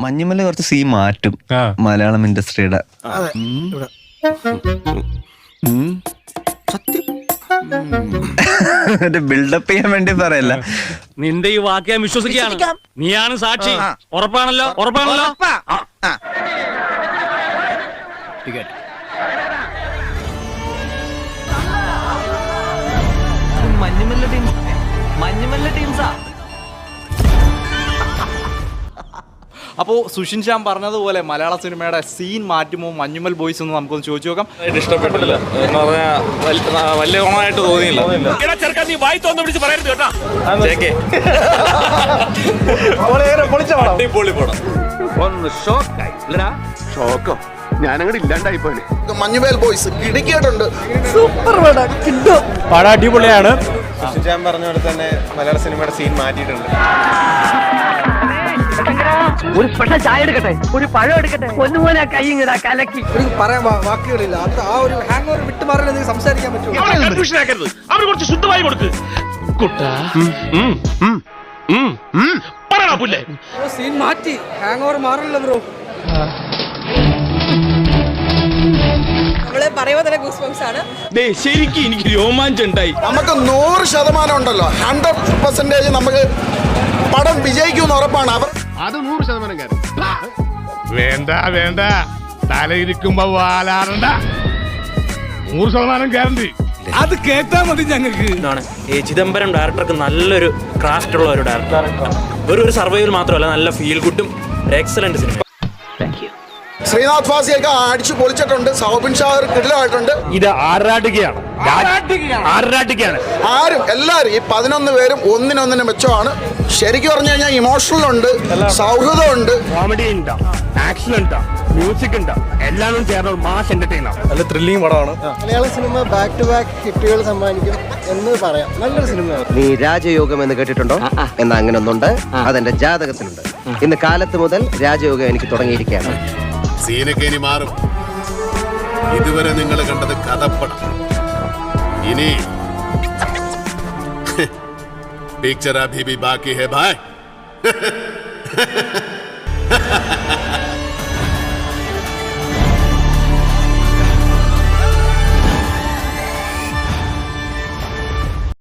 മഞ്ഞുമല്ല കുറച്ച് സീൻ മാറ്റും മലയാളം ഇൻഡസ്ട്രിയുടെ. ബിൽഡപ്പ് ചെയ്യാൻ വേണ്ടി പറയല്ല. നിന്റെ ഈ വാക്ക് ഞാൻ വിശ്വസിക്കുകയാണ്. നീയാണ് സാക്ഷി. ഉറപ്പാണല്ലോ? ഉറപ്പാണല്ലോ. മഞ്ഞുമല്ല ടീംസാ. അപ്പോൾ സുഷിൻ ശ്യാം പറഞ്ഞതുപോലെ മലയാള സിനിമയുടെ സീൻ മാറ്റുമോ മഞ്ഞുമൽ ബോയ്സ് എന്ന് നമുക്കൊന്ന് ചോദിച്ചു നോക്കാം. ഇഷ്ടപ്പെട്ടില്ല എന്ന് പറഞ്ഞാൽ വലിയ ഗുണമായിട്ട് തോന്നിയില്ല. ഞാനങ്ങോട്ട് ഇല്ലാണ്ടായി പോയി. മഞ്ഞുമേൽ ബോയ്സ് കിടക്കിയിട്ടുണ്ട്. സൂപ്പർ പടം അടിപൊളിയാണ്. സുഷിൻ ശ്യാം പറഞ്ഞ പോലെ തന്നെ മലയാള സിനിമയുടെ സീൻ മാറ്റിയിട്ടുണ്ട്. ഒരു സ്പെഷ്യൽ ചായ എടുക്കട്ടെ, ഒരു പഴം എടുക്കട്ടെ, ഒന്നുപോലെ കൈ ഇങ്ങടാ കലക്കി. പറയാൻ വാക്കുകളില്ല. ആ ഒരു ഹാങ് ഓവർ വിട്ട് മാറില്ല സംസാരിക്കാൻ പറ്റുമോ? അവർ കുറച്ച് ശുദ്ധമായി കൊടുക്ക്. സീൻ മാറ്റി ഹാങ് ഓവർ മാറില്ല ബ്രോ. ശരിക്കും എനിക്ക് രോമാഞ്ചം ഉണ്ടായി. നമുക്ക് 100% ഉണ്ടല്ലോ, 100% നമുക്ക് പടം വിജയിക്കുമെന്ന് ഉറപ്പാണ്. അത് 100% കാര്യം. വേണ്ട വേണ്ട, തലയിരിക്കുമ്പോ വാലാറണ്ട. 100% ഗ്യാരണ്ടി. അത് കേട്ടാ മതി ഞങ്ങൾക്ക്. ഈ ചിദംബരം ഡയറക്ടർക്ക് നല്ലൊരു ക്രാഫ്റ്റ് ഉള്ള ഒരു ഡയറക്ടർ. ഒരു സർവൈവൽ മാത്രമല്ല, നല്ല ഫീൽ ഗുഡും എക്സലന്റ് സിനിമ. ശ്രീനാഥ് വാസിയൊക്കെ അടിച്ചു പൊളിച്ചിട്ടുണ്ട്. സൗബിൻ ഷാർ കിടിലമായിട്ടുണ്ട്. ഇത് ആറാടുകയാണ്. ആരും എല്ലാവരും ഈ 11 പേരും ഒന്നിനൊന്നിന് മെച്ചമാണ്. ശരിക്കും പറഞ്ഞു കഴിഞ്ഞാൽ ഇമോഷണൽ ഉണ്ട്, സൗഹൃദമുണ്ട്, കോമഡി ഉണ്ട്, ആക്ഷൻ ഉണ്ട്, മ്യൂസിക് ഉണ്ട്, എല്ലാം ചേർന്ന മാസ് എന്റർടൈനർ. നല്ല ത്രില്ലിംഗ് പടമാണ്. മലയാള സിനിമ ബാക്ക് ടു ബാക്ക് ഹിറ്റുകൾ സമ്മാനിക്കും എന്ന് പറയാം. നല്ലൊരു സിനിമയാണ്. നീ രാജയോഗം എന്ന് കേട്ടിട്ടുണ്ടോ? എന്നാ അങ്ങനെ ഒന്നുണ്ട്, അതെന്റെ ജാതകത്തിലുണ്ട്. ഇന്ന് കാലത്ത് മുതൽ രാജയോഗം എനിക്ക് തുടങ്ങിയിരിക്കുകയാണ്. സീനൊക്കെ ഇനി മാറും. ഇതുവരെ നിങ്ങൾ കണ്ടത് കഥപ്പടം. ഇനി പിക്ചർ അഭി ഭി ബാക്കി ഹൈ ഭായ്.